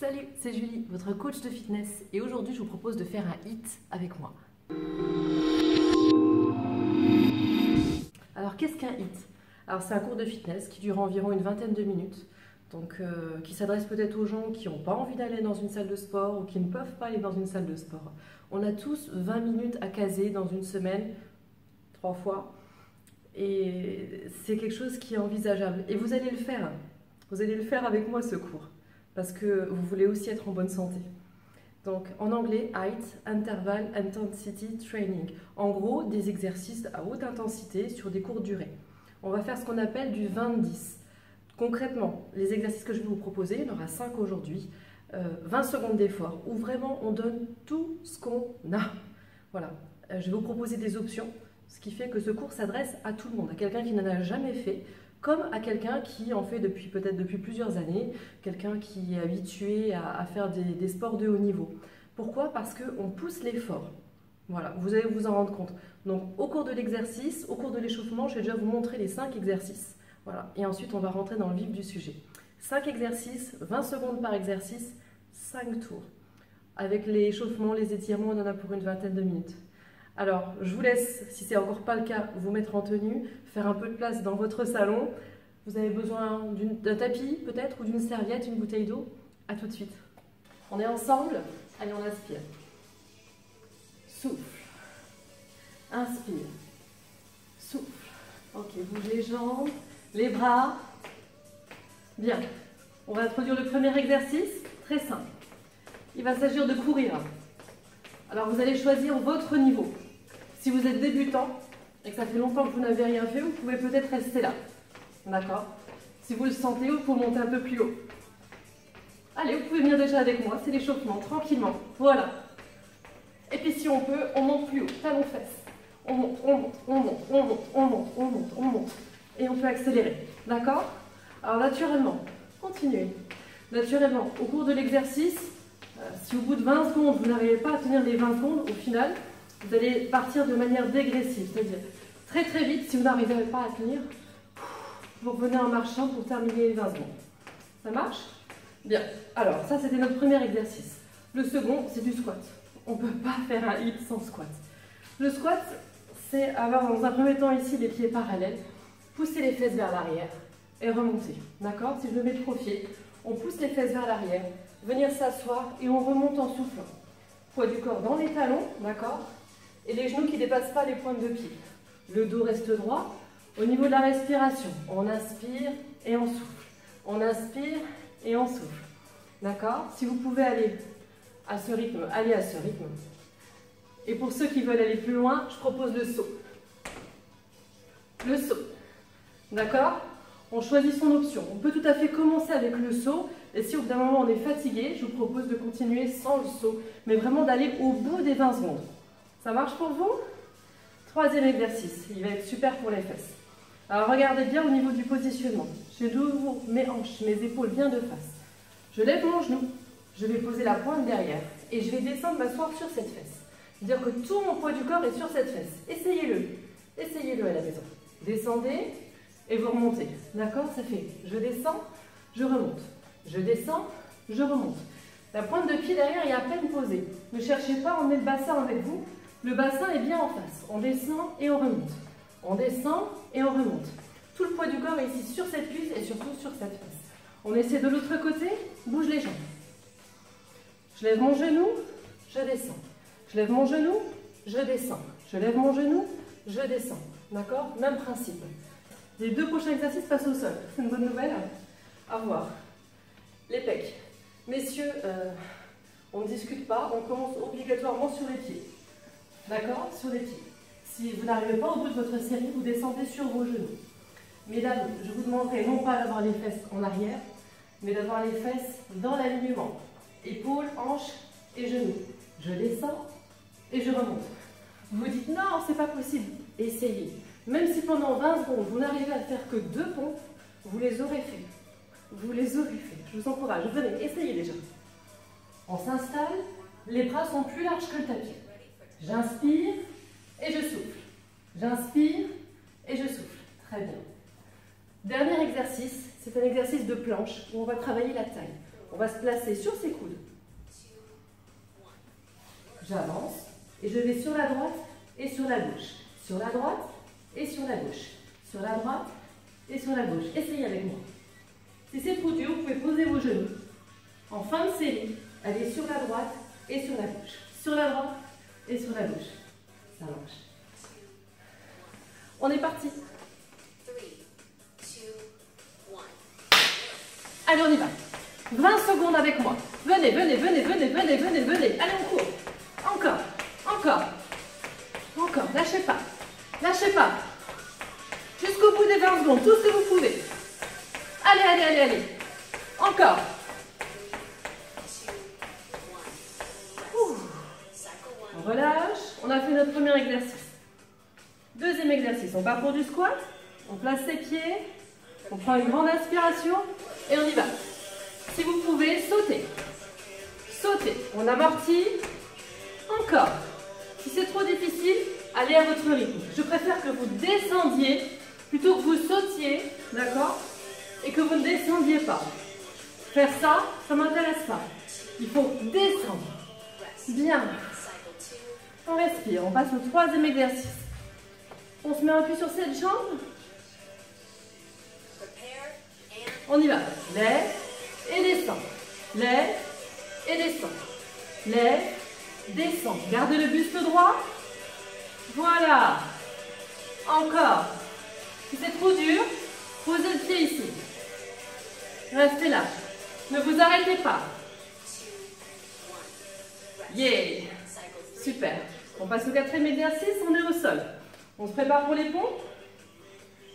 Salut, c'est Julie, votre coach de fitness, et aujourd'hui je vous propose de faire un HIIT avec moi. Alors qu'est-ce qu'un HIIT? Alors c'est un cours de fitness qui dure environ une vingtaine de minutes, donc qui s'adresse peut-être aux gens qui n'ont pas envie d'aller dans une salle de sport ou qui ne peuvent pas aller dans une salle de sport. On a tous 20 minutes à caser dans une semaine, 3 fois, et c'est quelque chose qui est envisageable. Et vous allez le faire, avec moi ce cours, parce que vous voulez aussi être en bonne santé. Donc en anglais, HIIT, Interval Intensity Training. En gros, des exercices à haute intensité sur des courtes durées. On va faire ce qu'on appelle du 20-10. Concrètement, les exercices que je vais vous proposer, il y en aura 5 aujourd'hui, 20 secondes d'effort, où vraiment on donne tout ce qu'on a. Voilà, je vais vous proposer des options, ce qui fait que ce cours s'adresse à tout le monde, à quelqu'un qui n'en a jamais fait, comme à quelqu'un qui en fait peut-être depuis plusieurs années, quelqu'un qui est habitué à faire des sports de haut niveau. Pourquoi? Parce qu'on pousse l'effort. Voilà, vous allez vous en rendre compte. Donc au cours de l'exercice, au cours de l'échauffement, je vais déjà vous montrer les 5 exercices. Voilà, et ensuite on va rentrer dans le vif du sujet. 5 exercices, 20 secondes par exercice, 5 tours. Avec l'échauffement, les étirements, on en a pour une vingtaine de minutes. Alors, je vous laisse, si ce n'est encore pas le cas, vous mettre en tenue, faire un peu de place dans votre salon. Vous avez besoin d'un tapis peut-être, ou d'une serviette, une bouteille d'eau. A tout de suite. On est ensemble. Allez, on inspire. Souffle. Inspire. Souffle. Ok, bougez les jambes, les bras. Bien. On va introduire le premier exercice, très simple. Il va s'agir de courir. Alors, vous allez choisir votre niveau. Si vous êtes débutant et que ça fait longtemps que vous n'avez rien fait, vous pouvez peut-être rester là. D'accord? Si vous le sentez, vous pouvez monter un peu plus haut. Allez, vous pouvez venir déjà avec moi, c'est l'échauffement, tranquillement. Voilà. Et puis si on peut, on monte plus haut, talons-fesses. On monte, on monte, on monte, on monte, on monte, on monte, on monte. Et on peut accélérer. D'accord? Alors naturellement, continuez. Naturellement, au cours de l'exercice, si au bout de 20 secondes, vous n'arrivez pas à tenir les 20 secondes, au final, vous allez partir de manière dégressive, c'est-à-dire très très vite, si vous n'arrivez pas à tenir, vous revenez en marchant pour terminer les 20 secondes. Ça marche? Bien. Alors, ça c'était notre premier exercice. Le second, c'est du squat. On ne peut pas faire un HIIT sans squat. Le squat, c'est avoir dans un premier temps ici les pieds parallèles, pousser les fesses vers l'arrière et remonter. D'accord? Si je me mets de profil, on pousse les fesses vers l'arrière, venir s'asseoir et on remonte en soufflant. Poids du corps dans les talons, d'accord? Et les genoux qui ne dépassent pas les pointes de pied. Le dos reste droit. Au niveau de la respiration, on inspire et on souffle. On inspire et on souffle. D'accord? Si vous pouvez aller à ce rythme, allez à ce rythme. Et pour ceux qui veulent aller plus loin, je propose le saut. Le saut. D'accord? On choisit son option. On peut tout à fait commencer avec le saut. Et si au bout d'un moment on est fatigué, je vous propose de continuer sans le saut, mais vraiment d'aller au bout des 20 secondes. Ça marche pour vous? Troisième exercice, il va être super pour les fesses. Alors regardez bien au niveau du positionnement. Je d'ouvre mes hanches, mes épaules bien de face. Je lève mon genou, je vais poser la pointe derrière et je vais descendre m'asseoir sur cette fesse. C'est-à-dire que tout mon poids du corps est sur cette fesse. Essayez-le. Essayez-le à la maison. Descendez et vous remontez. D'accord? Ça fait je descends, je remonte. Je descends, je remonte. La pointe de pied derrière est à peine posée. Ne cherchez pas à emmener le bassin avec vous. Le bassin est bien en face. On descend et on remonte. On descend et on remonte. Tout le poids du corps est ici sur cette cuisse et surtout sur cette fesse. On essaie de l'autre côté, bouge les jambes. Je lève mon genou, je descends. Je lève mon genou, je descends. Je lève mon genou, je descends. D'accord? Même principe. Les 2 prochains exercices passent au sol. C'est une bonne nouvelle? À voir. Les pecs. Messieurs, on ne discute pas, on commence obligatoirement sur les pieds. D'accord? Sur les pieds. Si vous n'arrivez pas au bout de votre série, vous descendez sur vos genoux. Mesdames, je vous demanderai non pas d'avoir les fesses en arrière, mais d'avoir les fesses dans l'alignement. Épaules, hanches et genoux. Je descends et je remonte. Vous vous dites non, c'est pas possible. Essayez. Même si pendant 20 secondes, vous n'arrivez à faire que 2 pompes, vous les aurez fait. Vous les aurez fait. Je vous encourage. Venez, essayez déjà. On s'installe. Les bras sont plus larges que le tapis. J'inspire et je souffle. J'inspire et je souffle. Très bien. Dernier exercice, c'est un exercice de planche où on va travailler la taille. On va se placer sur ses coudes. J'avance et je vais sur la droite et sur la gauche. Sur la droite et sur la gauche. Sur la droite et sur la gauche. Essayez avec moi. Si c'est trop dur, vous pouvez poser vos genoux. En fin de série, allez sur la droite et sur la gauche. Sur la droite et sur la gauche. Ça marche. On est parti. Allez, on y va. 20 secondes avec moi. Venez, venez, venez, venez, venez, venez, venez. Allez, on court. Encore, encore, encore. Lâchez pas. Lâchez pas. Jusqu'au bout des 20 secondes, tout ce que vous pouvez. Allez, allez, allez, allez. Encore. On relâche. On a fait notre premier exercice. Deuxième exercice. On part pour du squat. On place ses pieds. On prend une grande inspiration et on y va. Si vous pouvez, sautez. Sautez. On amortit. Encore. Si c'est trop difficile, allez à votre rythme. Je préfère que vous descendiez plutôt que vous sautiez, d'accord? Et que vous ne descendiez pas. Faire ça, ça ne m'intéresse pas. Il faut descendre. Bien. On respire. On passe au troisième exercice. On se met un peu sur cette jambe. On y va. Lève et descend. Lève et descend. Lève, descend. Gardez le buste droit. Voilà. Encore. Si c'est trop dur, posez le pied ici. Restez là. Ne vous arrêtez pas. Yeah. Super. On passe au quatrième exercice. On est au sol. On se prépare pour les pompes.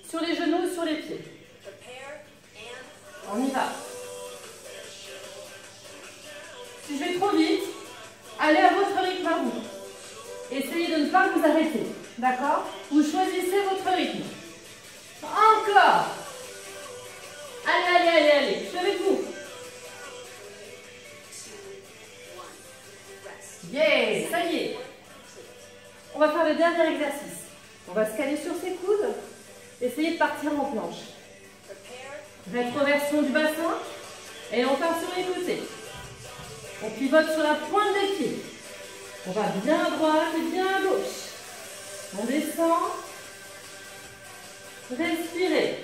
Sur les genoux, sur les pieds. On y va. Si je vais trop vite, allez à votre rythme à vous. Essayez de ne pas vous arrêter. D'accord? Vous choisissez votre rythme. Encore. Allez, allez, allez, allez. Je suis avec vous. Yeah, ça y est. On va faire le dernier exercice. On va se caler sur ses coudes. Essayez de partir en planche. Rétroversion du bassin. Et on part sur les côtés. On pivote sur la pointe des pieds. On va bien à droite et bien à gauche. On descend. Respirez.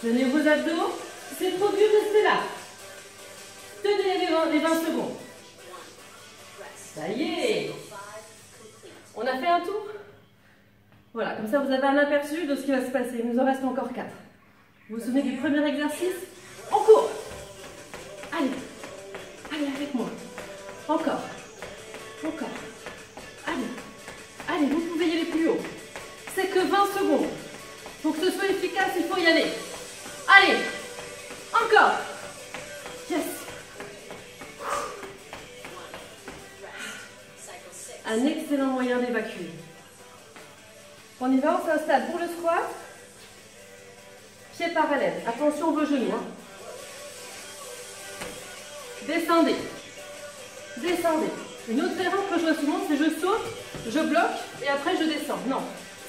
Tenez vos abdos. Si c'est trop dur, restez là. Tenez les 20 secondes. Ça y est. On a fait un tour. Voilà, comme ça vous avez un aperçu de ce qui va se passer. Il nous en reste encore 4. Vous vous souvenez du premier exercice? On court. Allez. Allez avec moi. Encore. Encore. Allez. Allez, vous pouvez y aller plus haut. C'est que 20 secondes. Pour que ce soit efficace, il faut y aller. Allez. Encore. Yes. Un excellent moyen d'évacuer. On y va, on s'installe pour le squat. Pieds parallèles. Attention vos genoux. Hein. Descendez. Descendez. Une autre erreur que je vois souvent, c'est je saute, je bloque et après je descends. Non.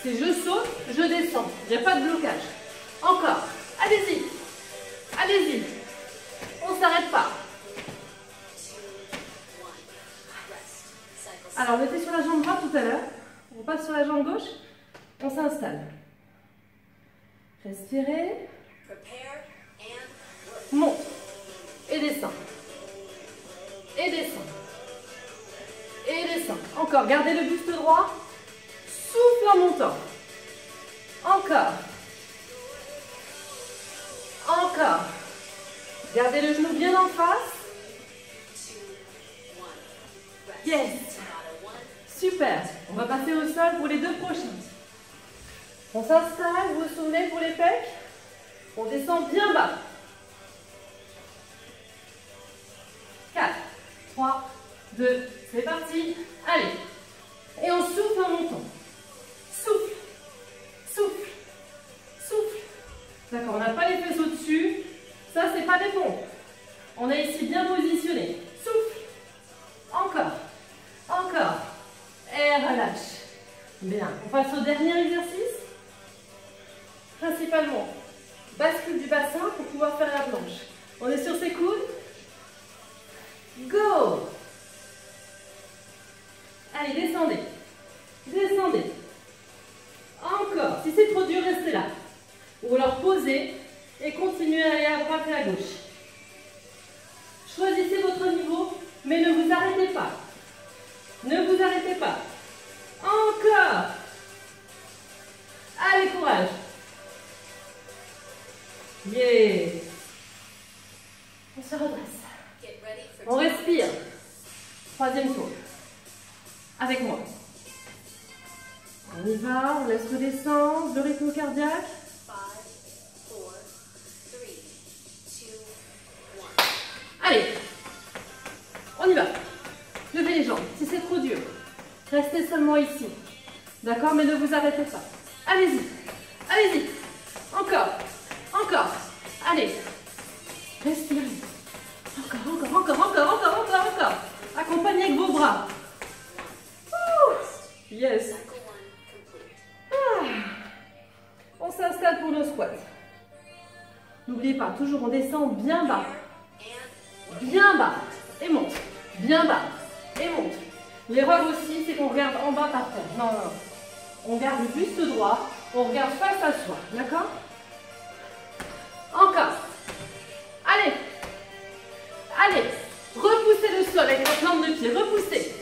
C'est je saute, je descends. Il n'y a pas de blocage. Encore. Allez-y. Allez-y. On ne s'arrête pas. Alors, on était sur la jambe droite tout à l'heure. On passe sur la jambe gauche. On s'installe. Respirez. Monte. Et descend. Et descend. Et descend. Encore. Gardez le buste droit. Souffle en montant. Encore. Encore. Gardez le genou bien en face. Yes. Super. On va passer au sol pour les 2 prochains. On s'installe, vous vous souvenez pour les pecs. On descend bien bas. 4, 3, 2, c'est parti. Allez. Et on souffle en montant. Souffle. Souffle. Souffle. D'accord, on n'a pas les fesses au-dessus. Ça, c'est pas des pompes. On est ici bien positionné. Souffle. Encore. Encore. Et relâche. Bien. On passe au dernier exercice. Principalement, bascule du bassin pour pouvoir faire la planche. On est sur ses coudes. Go. Allez, descendez. Descendez. Encore. Si c'est trop dur, restez là. Ou alors posez et continuez à aller à droite et à gauche. Choisissez votre niveau, mais ne vous arrêtez pas. Ne vous arrêtez pas. Encore. Allez, courage. Yeah. On se redresse. On respire. Troisième tour. Avec moi. On y va, on laisse redescendre le rythme cardiaque. 5, 4, 3, 2, 1. Allez, on y va. Levez les jambes. Si c'est trop dur, restez seulement ici. D'accord, mais ne vous arrêtez pas. Allez-y, allez-y. Encore, encore. Allez, respirez. Encore. Accompagnez avec vos bras. Yes. Ah. On s'installe pour nos squats. N'oubliez pas, toujours on descend bien bas. Bien bas. Et monte. Bien bas. Et monte. L'erreur aussi, c'est qu'on regarde en bas par terre. Non. On garde le buste droit. On regarde face à soi. D'accord? Encore. Allez. Allez. Repoussez le sol avec la plante de pied. Repoussez.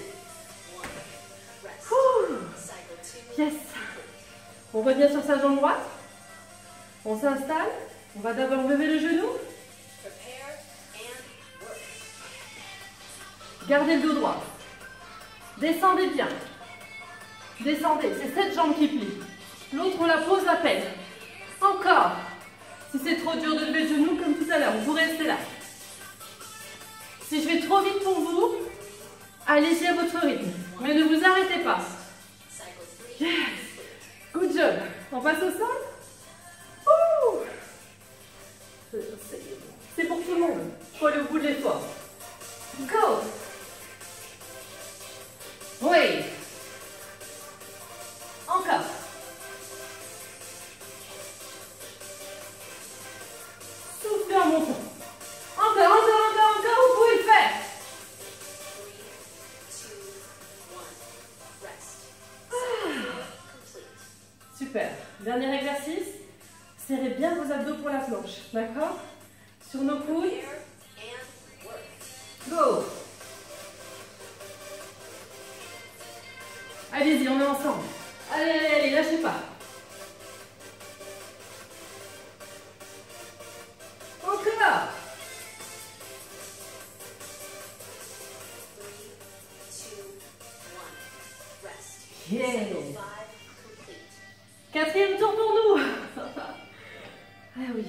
Yes. On revient sur sa jambe droite. On s'installe. On va d'abord lever le genou. Gardez le dos droit. Descendez bien. Descendez. C'est cette jambe qui plie. L'autre, on la pose à peine. Encore. Si c'est trop dur de lever le genou, comme tout à l'heure, vous restez là. Si je vais trop vite pour vous, allez-y à votre rythme. Mais ne vous arrêtez pas. Yes. Good job. On passe au sol. C'est pour tout le monde. Il faut aller au bout de l'effort. Go. Oui. Encore. Soufflez en montant. Encore, vous pouvez le faire. 3, 2, 1, rest. Super. Dernier exercice. Serrez bien vos abdos pour la planche. D'accord? Sur nos coudes. Go. Allez-y, on est ensemble. Allez, lâchez pas. Encore. 3, 2, 1, rest. Yeah. Cycle 5 complete. Quatrième tour pour nous. Ah oui.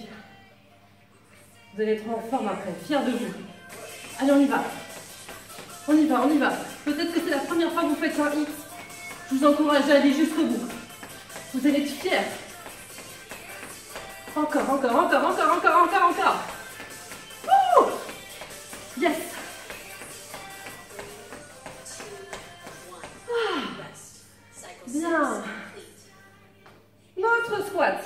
Vous allez être en forme après, fiers de vous. Allez, on y va. On y va. Peut-être que c'est la première fois que vous faites un X. Je vous encourage à aller jusqu'au bout. Vous allez être fiers. Encore. Ouh. Yes. 3, 2, 1, rest. Cycle 6 Bien. complete. Notre squat.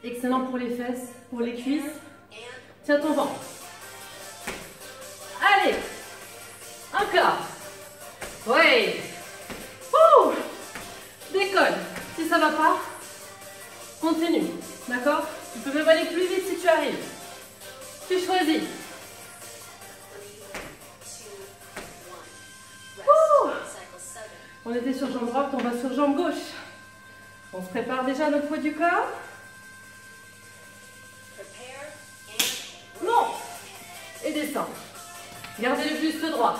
Excellent pour les fesses, pour les cuisses. Tiens ton ventre. Allez. Encore. Oui. Ouh. Décolle. Si ça ne va pas, continue. D'accord? Tu peux même aller plus vite si tu arrives. Tu choisis. 3, 2, 1, Ouh. rest. Cycle 7. On était sur jambe droite, on va sur jambe gauche. On se prépare déjà à notre poids du corps. Prepare and Monte et descends. Gardez le buste droit.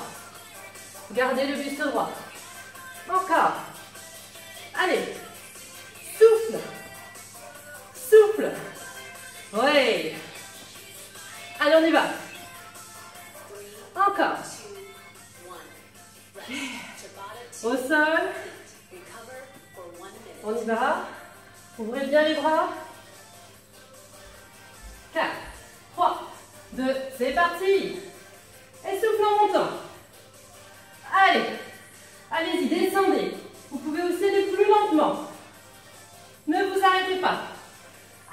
Gardez le buste droit. Encore. Allez. Souffle. Souffle. Oui. Allez, on y va. 3, Encore. 2, 1, rest. Tabata 2. Au sol. Recover for 1 minute. On y va. Ouvrez bien les bras. 4, 3, 2, c'est parti. Et souffle en montant. Allez. Allez-y, descendez. Vous pouvez aussi aller plus lentement. Ne vous arrêtez pas.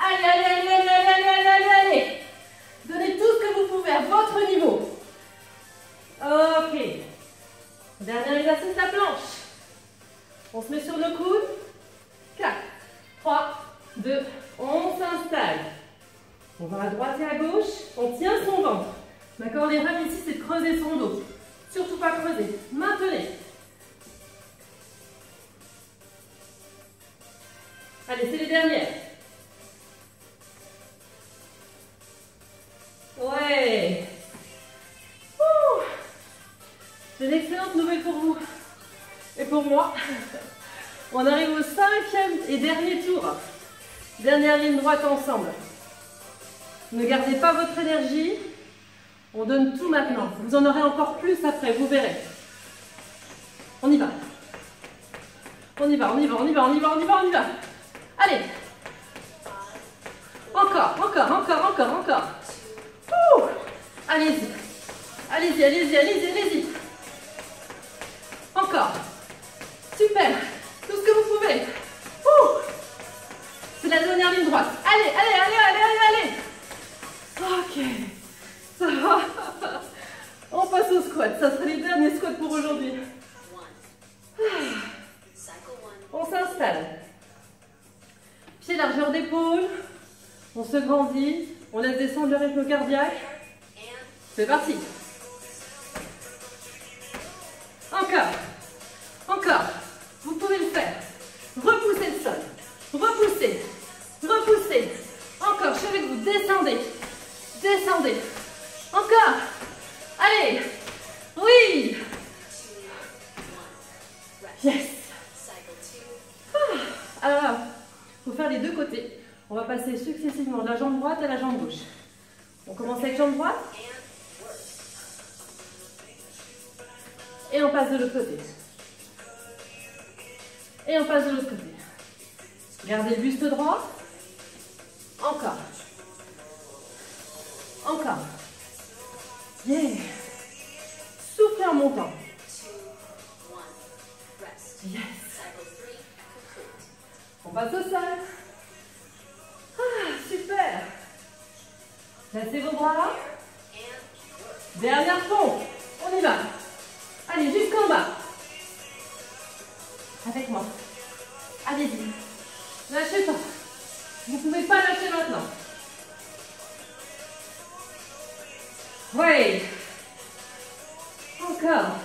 Allez. Donnez tout ce que vous pouvez à votre ventre. D'accord? L'erreur ici, c'est de creuser son dos. Surtout pas creuser. Maintenez. Allez, c'est les dernières. Ouais. Ouh. J'ai une excellente nouvelle pour vous. Et pour moi. On arrive au 5e et dernier tour. Dernière ligne droite ensemble. Ne gardez pas votre énergie. On donne tout maintenant. Vous en aurez encore plus après, vous verrez. On y va. On y va, on y va, on y va, on y va, on y va, on y va. Allez. Encore, encore, encore, encore, encore. Allez-y. Allez-y, allez-y, allez-y, allez-y. Encore. Super. Tout ce que vous pouvez. C'est la dernière ligne droite. Allez, allez, allez, allez, allez, allez. Ok. Ça va. On passe au squat. Ça sera les derniers squats pour aujourd'hui. On s'installe. Pied largeur d'épaule. On se grandit. On laisse descendre le rythme cardiaque. C'est parti. Encore. Encore. Vous pouvez le faire. Repoussez le sol. Repoussez. Repoussez. Encore. Je suis avec vous. Descendez. Descendez. Encore. Allez. Oui. Yes. Alors, il faut faire les deux côtés. On va passer successivement de la jambe droite à la jambe gauche. On commence avec jambe droite. Et on passe de l'autre côté. Et on passe de l'autre côté. Gardez le buste droit. Encore. Encore. Yeah. Soufflez en montant. Yes. On passe au sol. Ah, super. Placez vos bras. Dernière pompe. On y va. Allez, jusqu'en bas. Avec moi. Allez-y. Lâchez pas. Vous ne pouvez pas lâcher maintenant. Oui. Encore.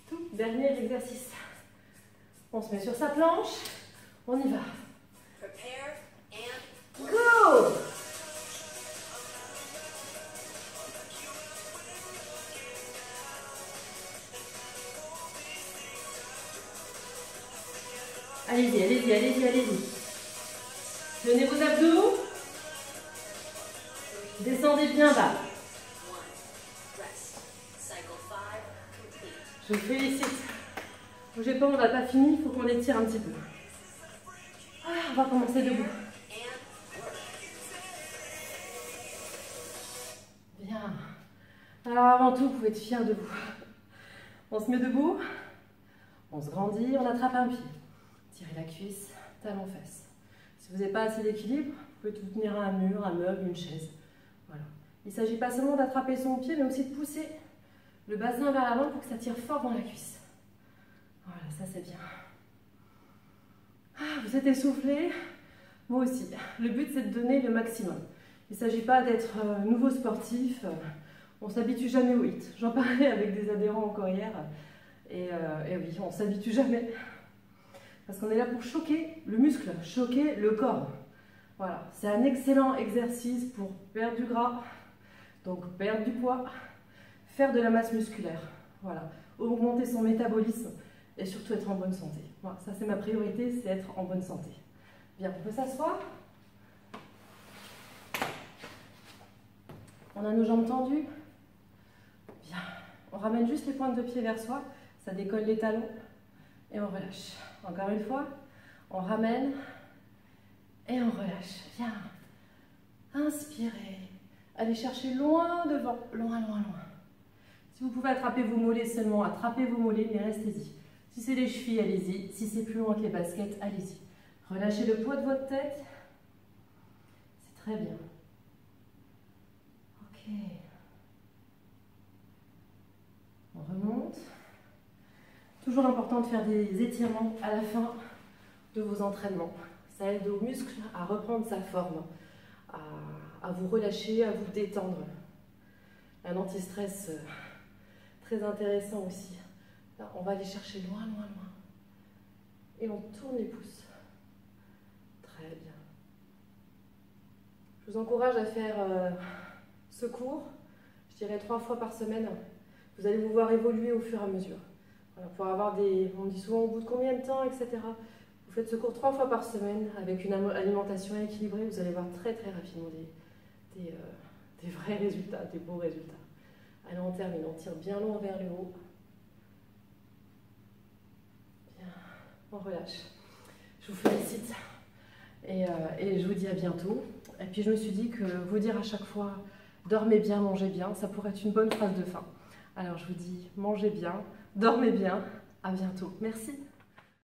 Tout dernier exercice. On se met sur sa planche. On y va. Go! Allez-y, allez-y, allez-y, allez-y. Tenez vos abdos. Descendez bien bas. Je vous félicite. Bougez pas, on n'a pas fini, il faut qu'on étire un petit peu. Ah, on va commencer debout. Bien. Alors avant tout, vous pouvez être fiers de vous. On se met debout, on se grandit, on attrape un pied. Tirez la cuisse, talon fesse. Si vous n'avez pas assez d'équilibre, vous pouvez tout tenir à un mur, un meuble, une chaise. Voilà. Il ne s'agit pas seulement d'attraper son pied, mais aussi de pousser le bassin vers l'avant pour que ça tire fort dans la cuisse. Voilà, ça c'est bien. Ah, vous êtes essoufflé, moi aussi. Le but c'est de donner le maximum. Il ne s'agit pas d'être nouveau sportif, on ne s'habitue jamais au HIIT. J'en parlais avec des adhérents encore hier, et oui, on ne s'habitue jamais. Parce qu'on est là pour choquer le muscle, choquer le corps. Voilà, c'est un excellent exercice pour perdre du gras, donc perdre du poids, faire de la masse musculaire, voilà, augmenter son métabolisme et surtout être en bonne santé. Voilà, ça c'est ma priorité, c'est être en bonne santé. Bien, on peut s'asseoir. On a nos jambes tendues. Bien, on ramène juste les pointes de pied vers soi, ça décolle les talons et on relâche. Encore une fois, on ramène et on relâche. Bien, inspirez, allez chercher loin devant, loin, loin, loin. Si vous pouvez attraper vos mollets seulement, attrapez vos mollets, mais restez-y. Si c'est les chevilles, allez-y. Si c'est plus loin que les baskets, allez-y. Relâchez le poids de votre tête. C'est très bien. Ok. On remonte. Toujours important de faire des étirements à la fin de vos entraînements. Ça aide aux muscles à reprendre sa forme, à vous relâcher, à vous détendre. Un anti-stress très intéressant aussi. Là, on va aller chercher loin, loin, loin. Et on tourne les pouces. Très bien. Je vous encourage à faire ce cours, je dirais 3 fois par semaine. Vous allez vous voir évoluer au fur et à mesure. Voilà, pour avoir des... On me dit souvent au bout de combien de temps, etc. Vous faites ce cours 3 fois par semaine avec une alimentation équilibrée. Vous allez voir très très rapidement des vrais résultats, des beaux résultats. Allez, on termine, on tire bien loin vers le haut. Bien, on relâche. Je vous félicite et je vous dis à bientôt. Et puis je me suis dit que vous dire à chaque fois « dormez bien, mangez bien », ça pourrait être une bonne phrase de fin. Alors je vous dis « mangez bien, dormez bien », à bientôt. Merci.